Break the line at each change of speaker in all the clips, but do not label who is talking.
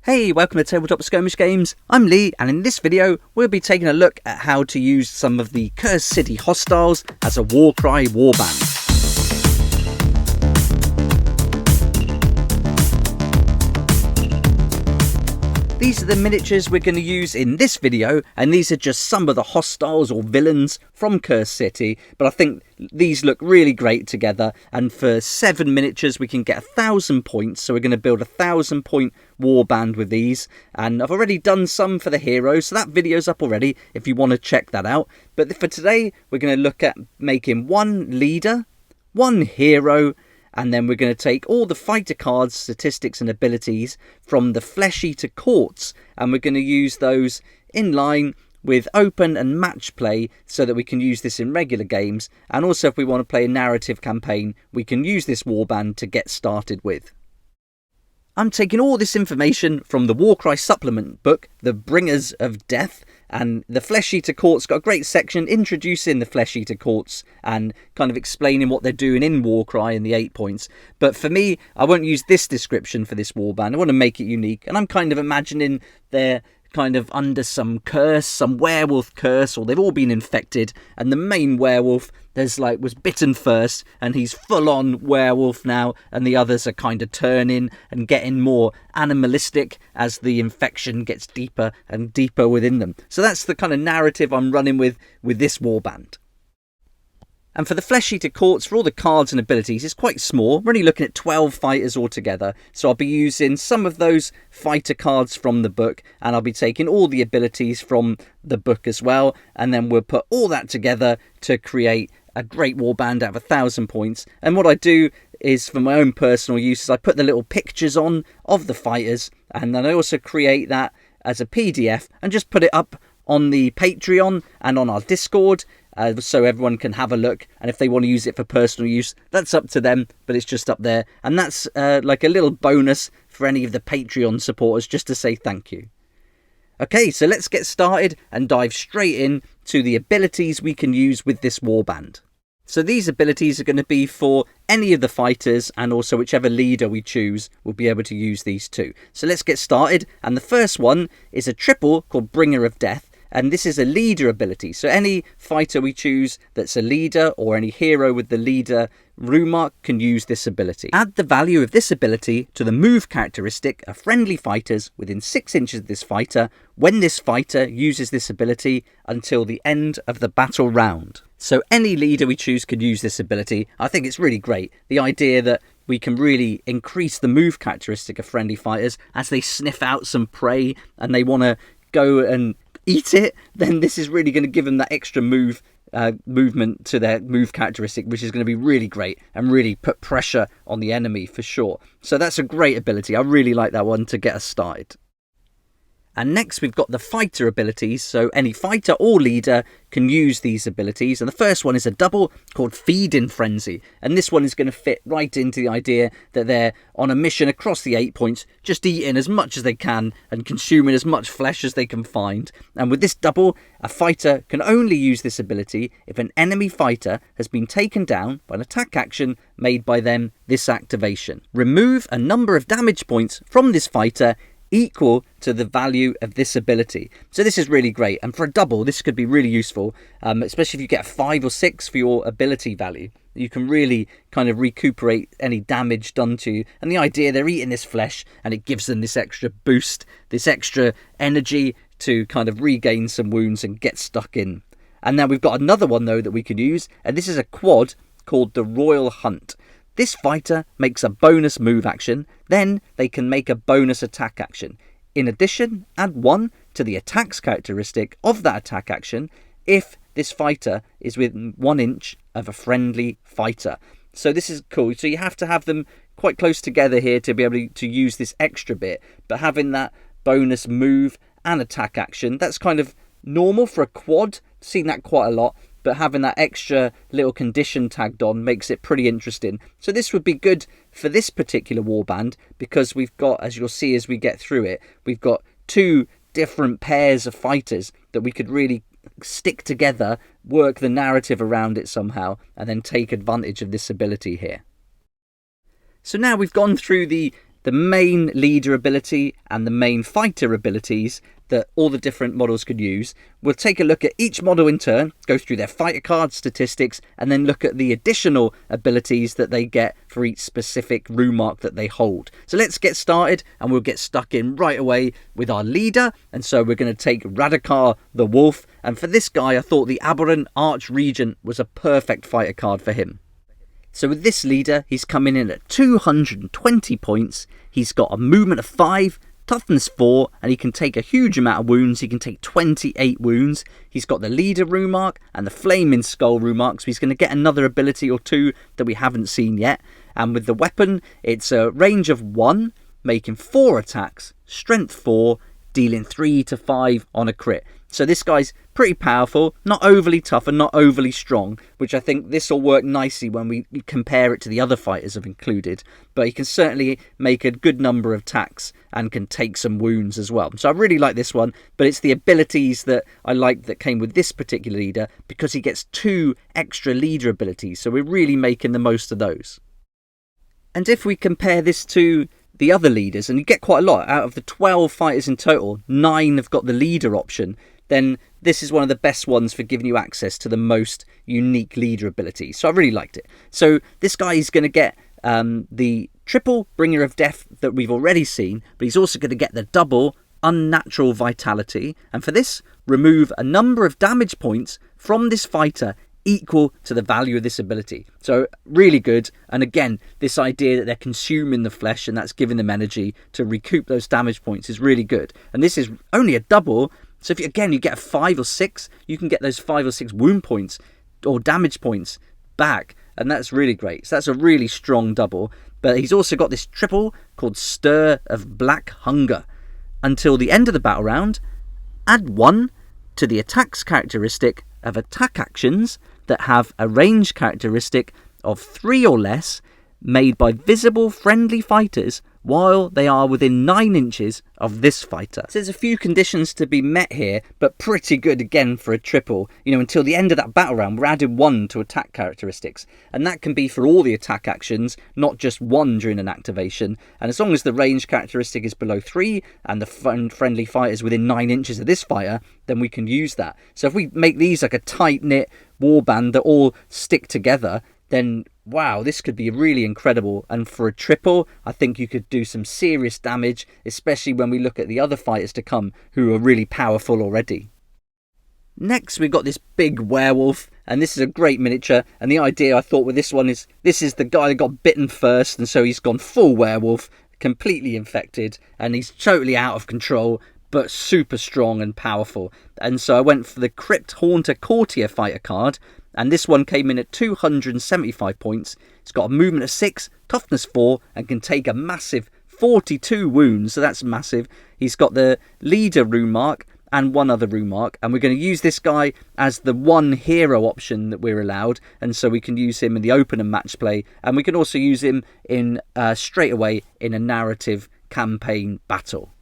Hey, welcome to Tabletop Skirmish Games. I'm Lee, and in this video we'll be taking a look at how to use some of the Cursed City hostiles as a Warcry warband. These are the miniatures we're going to use in this video, and these are just some of the hostiles or villains from Cursed City, but I think these look really great together, and for 7 miniatures we can get 1,000 points, so we're going to build a 1,000 point warband with these, and I've already done some for the heroes, so that video's up already if you want to check that out. But for today we're going to look at making one leader, one hero, and then we're going to take all the fighter cards, statistics and abilities from the Flesh Eater courts, and we're going to use those in line with open and match play so that we can use this in regular games, and also if we want to play a narrative campaign we can use this warband to get started with. I'm taking all this information from the Warcry supplement book, The Bringers of Death, and the Flesh Eater Courts got a great section introducing the Flesh Eater Courts and kind of explaining what they're doing in Warcry and the 8 points. But for me, I won't use this description for this warband. I want to make it unique, and I'm kind of imagining they're kind of under some curse, some werewolf curse, or they've all been infected, and the main werewolf was bitten first, and he's full on werewolf now, and the others are kind of turning and getting more animalistic as the infection gets deeper and deeper within them. So that's the kind of narrative I'm running with this warband. And for the Flesh Eater Courts, for all the cards and abilities, it's quite small. We're only looking at 12 fighters altogether. So I'll be using some of those fighter cards from the book, and I'll be taking all the abilities from the book as well. And then we'll put all that together to create a great warband out of 1,000 points. And what I do is, for my own personal use, is I put the little pictures on of the fighters, and then I also create that as a PDF and just put it up on the Patreon and on our Discord, so everyone can have a look, and if they want to use it for personal use, that's up to them, but it's just up there, and that's like a little bonus for any of the Patreon supporters, just to say thank you. Okay, so let's get started and dive straight in to the abilities we can use with this warband. So these abilities are going to be for any of the fighters, and also whichever leader we choose will be able to use these too. So let's get started, and the first one is a triple called Bringer of Death. And this is a leader ability, so any fighter we choose that's a leader, or any hero with the leader rune mark, can use this ability. Add the value of this ability to the move characteristic of friendly fighters within 6 inches of this fighter when this fighter uses this ability until the end of the battle round. So any leader we choose can use this ability. I think it's really great, the idea that we can really increase the move characteristic of friendly fighters as they sniff out some prey and they want to go and eat it, then this is really going to give them that extra movement to their move characteristic, which is going to be really great and really put pressure on the enemy for sure. So that's a great ability. I really like that one to get us started. And next we've got the fighter abilities, so any fighter or leader can use these abilities. And the first one is a double called Feeding Frenzy, and this one is going to fit right into the idea that they're on a mission across the 8 points, just eating as much as they can and consuming as much flesh as they can find. And with this double, a fighter can only use this ability if an enemy fighter has been taken down by an attack action made by them this activation. Remove a number of damage points from this fighter equal to the value of this ability. So this is really great, and for a double this could be really useful, especially if you get a 5 or 6 for your ability value. You can really kind of recuperate any damage done to you, and the idea they're eating this flesh and it gives them this extra boost, this extra energy to kind of regain some wounds and get stuck in. And now we've got another one though that we can use, and this is a quad called the Royal Hunt. This fighter makes a bonus move action, then they can make a bonus attack action. In addition, add 1 to the attacks characteristic of that attack action if this fighter is within 1 inch of a friendly fighter. So this is cool. So you have to have them quite close together here to be able to use this extra bit, but having that bonus move and attack action, that's kind of normal for a quad. Seen that quite a lot. But having that extra little condition tagged on makes it pretty interesting. So this would be good for this particular warband because we've got, as you'll see as we get through it, we've got 2 different pairs of fighters that we could really stick together, work the narrative around it somehow, and then take advantage of this ability here. So now we've gone through the the main leader ability and the main fighter abilities that all the different models could use. We'll take a look at each model in turn, go through their fighter card statistics, and then look at the additional abilities that they get for each specific rune mark that they hold. So let's get started, and we'll get stuck in right away with our leader. And so we're going to take Radakar the Wolf, and for this guy I thought the Aberrant Archregent was a perfect fighter card for him. So with this leader, he's coming in at 220 points, he's got a movement of 5, toughness 4, and he can take a huge amount of wounds. He can take 28 wounds. He's got the leader rune mark and the flaming skull rune mark, so he's going to get another ability or 2 that we haven't seen yet. And with the weapon, it's a range of 1, making 4 attacks, strength 4, dealing 3 to 5 on a crit. So this guy's pretty powerful, not overly tough and not overly strong, which I think this will work nicely when we compare it to the other fighters I've included. But he can certainly make a good number of attacks and can take some wounds as well. So I really like this one, but it's the abilities that I like that came with this particular leader, because he gets 2 extra leader abilities. So we're really making the most of those. And if we compare this to the other leaders, and you get quite a lot, out of the 12 fighters in total, 9 have got the leader option, then this is one of the best ones for giving you access to the most unique leader abilities. So I really liked it. So this guy is going to get the triple Bringer of Death that we've already seen, but he's also going to get the double Unnatural Vitality. And for this, remove a number of damage points from this fighter equal to the value of this ability. So really good. And again, this idea that they're consuming the flesh and that's giving them energy to recoup those damage points is really good. And this is only a double. So if you get a 5 or 6, you can get those 5 or 6 wound points or damage points back. And that's really great. So that's a really strong double. But he's also got this triple called Stir of Black Hunger. Until the end of the battle round, add 1 to the attacks characteristic of attack actions that have a range characteristic of 3 or less made by visible friendly fighters while they are within 9 inches of this fighter. So there's a few conditions to be met here, but pretty good again for a triple. Until the end of that battle round, we're adding 1 to attack characteristics. And that can be for all the attack actions, not just 1 during an activation. And as long as the range characteristic is below 3 and the friendly fighters within 9 inches of this fighter, then we can use that. So if we make these like a tight-knit warband that all stick together, then wow, this could be really incredible. And for a triple, I think you could do some serious damage, especially when we look at the other fighters to come who are really powerful already. Next, we've got this big werewolf, and this is a great miniature. And the idea I thought with this one is, this is the guy that got bitten first, and so he's gone full werewolf, completely infected, and he's totally out of control, but super strong and powerful. And so I went for the Crypt Haunter Courtier fighter card, and this one came in at 275 points. It's got a movement of 6, toughness 4, and can take a massive 42 wounds, so that's massive. He's got the leader rune mark and 1 other rune mark, and we're going to use this guy as the 1 hero option that we're allowed, and so we can use him in the open and match play, and we can also use him in straight away in a narrative campaign battle.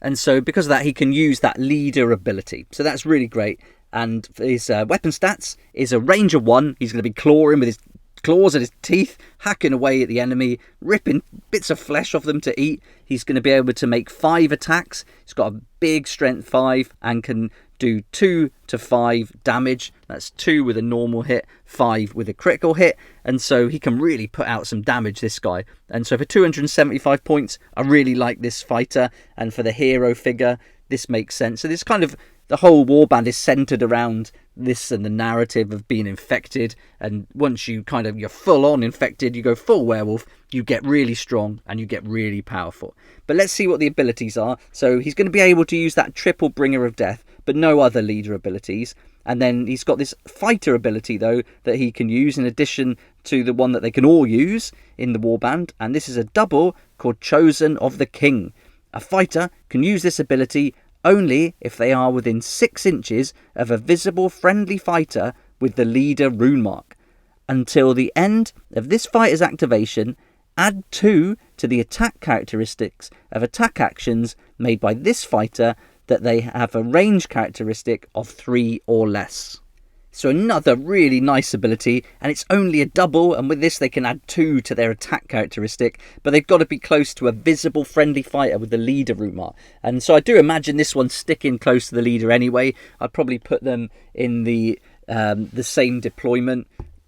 And so because of that, he can use that leader ability, so that's really great. And his weapon stats is a range of 1. He's going to be clawing with his claws and his teeth, hacking away at the enemy, ripping bits of flesh off them to eat. He's going to be able to make 5 attacks. He's got a big strength 5 and can do 2 to 5 damage. That's 2 with a normal hit, 5 with a critical hit. And so he can really put out some damage, this guy. And so for 275 points, I really like this fighter. And for the hero figure, this makes sense. So this kind of, the whole warband is centered around this and the narrative of being infected. And once you're full on infected, you go full werewolf, you get really strong and you get really powerful. But let's see what the abilities are. So he's going to be able to use that triple Bringer of Death, but no other leader abilities. And then he's got this fighter ability, though, that he can use in addition to the one that they can all use in the warband. And this is a double called Chosen of the King. A fighter can use this ability only if they are within 6 inches of a visible friendly fighter with the leader rune mark. Until the end of this fighter's activation, add 2 to the attack characteristics of attack actions made by this fighter that they have a range characteristic of 3 or less. So another really nice ability, and it's only a double, and with this they can add 2 to their attack characteristic, but they've got to be close to a visible friendly fighter with the leader route mark. And so I do imagine this one's sticking close to the leader anyway. I'd probably put them in the same deployment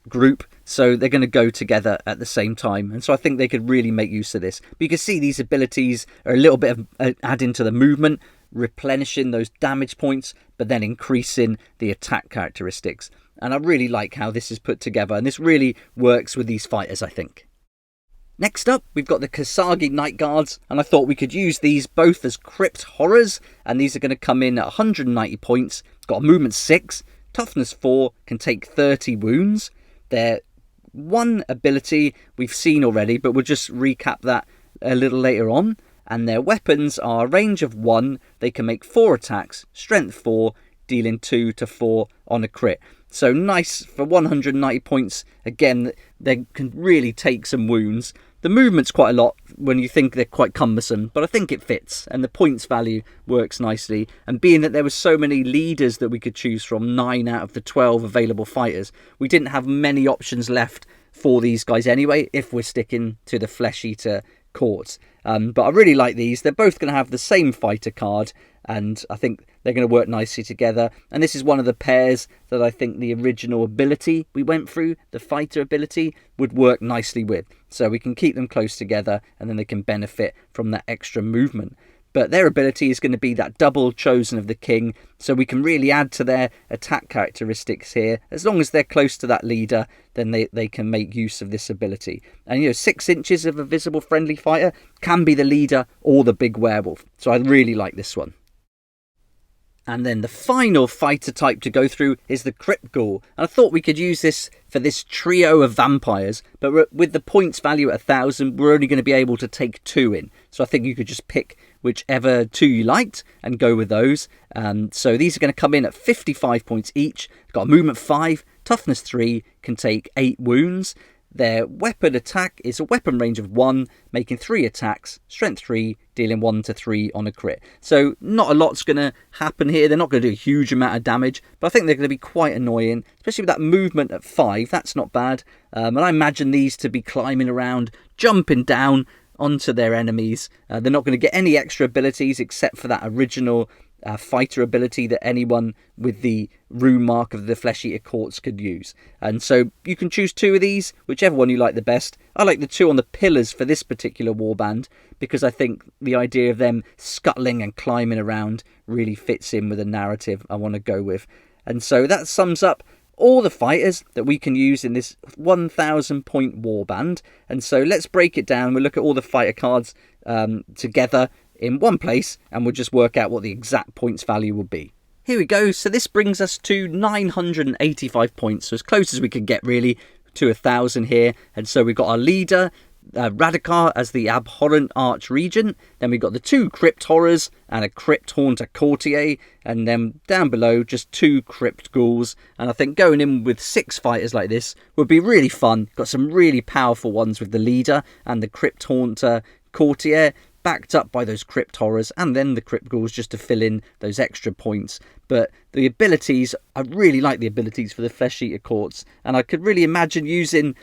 group, so they're going to go together at the same time, and so I think they could really make use of this. But you can see these abilities are a little bit of adding to the movement, replenishing those damage points, but then increasing the attack characteristics. And I really like how this is put together, and this really works with these fighters, I think. Next up, we've got the Kasagi Night Guards, and I thought we could use these both as Crypt Horrors, and these are going to come in at 190 points. Got a movement 6, toughness 4, can take 30 wounds. Their one ability we've seen already, but we'll just recap that a little later on. And their weapons are a range of 1. They can make 4 attacks, strength 4, dealing 2 to 4 on a crit. So nice for 190 points. Again, they can really take some wounds. The movement's quite a lot when you think they're quite cumbersome, but I think it fits, and the points value works nicely. And being that there were so many leaders that we could choose from, 9 out of the 12 available fighters, we didn't have many options left for these guys anyway, if we're sticking to the Flesh Eater courts. But I really like these. They're both going to have the same fighter card, and I think they're going to work nicely together. And this is one of the pairs that I think the original ability we went through, the fighter ability, would work nicely with. So we can keep them close together, and then they can benefit from that extra movement. But their ability is going to be that double chosen of the king, so we can really add to their attack characteristics here. As long as they're close to that leader, then they can make use of this ability. And 6 inches of a visible friendly fighter can be the leader or the big werewolf. So I really like this one. And then the final fighter type to go through is the Crypt Ghoul. And I thought we could use this for this trio of vampires, but with the points value at 1,000, we're only going to be able to take 2 in. So I think you could just pick whichever 2 you liked and go with those. So these are going to come in at 55 points each. Got a movement 5, toughness 3, can take 8 wounds. Their weapon attack is a weapon range of 1, making 3 attacks, strength 3, dealing 1 to 3 on a crit. So not a lot's going to happen here. They're not going to do a huge amount of damage, but I think they're going to be quite annoying, especially with that movement at 5. That's not bad. And I imagine these to be climbing around, jumping down onto their enemies. They're not going to get any extra abilities except for that original fighter ability that anyone with the rune mark of the Flesh Eater courts could use. And so you can choose 2 of these, whichever one you like the best. I like the 2 on the pillars for this particular warband, because I think the idea of them scuttling and climbing around really fits in with the narrative I want to go with. And so that sums up all the fighters that we can use in this 1,000 point warband. And so let's break it down. We'll look at all the fighter cards together in one place, and we'll just work out what the exact points value will be. Here we go. So this brings us to 985 points, so as close as we could get really to 1,000 here. And so we've got our leader, Radikar, as the Abhorrent Archregent. Then we've got the 2 Crypt Horrors and a Crypt Haunter Courtier. And then down below, just 2 Crypt Ghouls. And I think going in with 6 fighters like this would be really fun. Got some really powerful ones with the leader and the Crypt Haunter Courtier, backed up by those Crypt Horrors and then the Crypt Ghouls just to fill in those extra points. But the abilities, I really like the abilities for the Flesh Eater courts, and I could really imagine using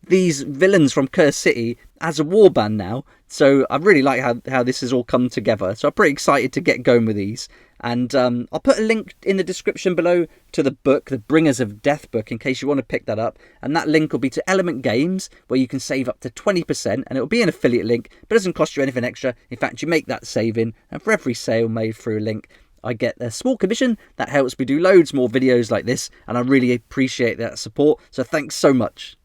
these villains from Cursed City as a warband now. So I really like how this has all come together. So I'm pretty excited to get going with these. And I'll put a link in the description below to the book, the Bringers of Death book, in case you want to pick that up. And that link will be to Element Games, where you can save up to 20%. And it'll be an affiliate link, but it doesn't cost you anything extra. In fact, you make that saving. And for every sale made through a link, I get a small commission. That helps me do loads more videos like this. And I really appreciate that support. So thanks so much.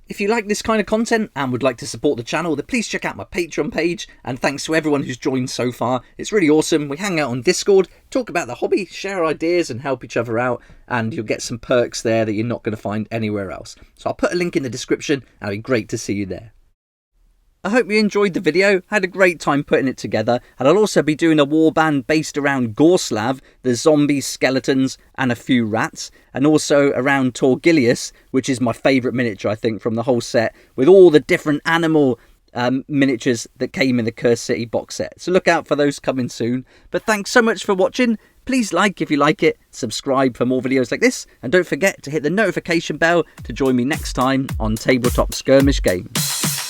If you like this kind of content and would like to support the channel, then please check out my Patreon page. And thanks to everyone who's joined so far. It's really awesome. We hang out on Discord, talk about the hobby, share ideas and help each other out. And you'll get some perks there that you're not going to find anywhere else. So I'll put a link in the description. And it'll be great to see you there. I hope you enjoyed the video. I had a great time putting it together, and I'll also be doing a warband based around Gorslav, the zombies, skeletons and a few rats, and also around Torgilius, which is my favourite miniature I think from the whole set, with all the different animal miniatures that came in the Cursed City box set. So look out for those coming soon. But thanks so much for watching. Please like if you like it, subscribe for more videos like this, and don't forget to hit the notification bell to join me next time on Tabletop Skirmish Games.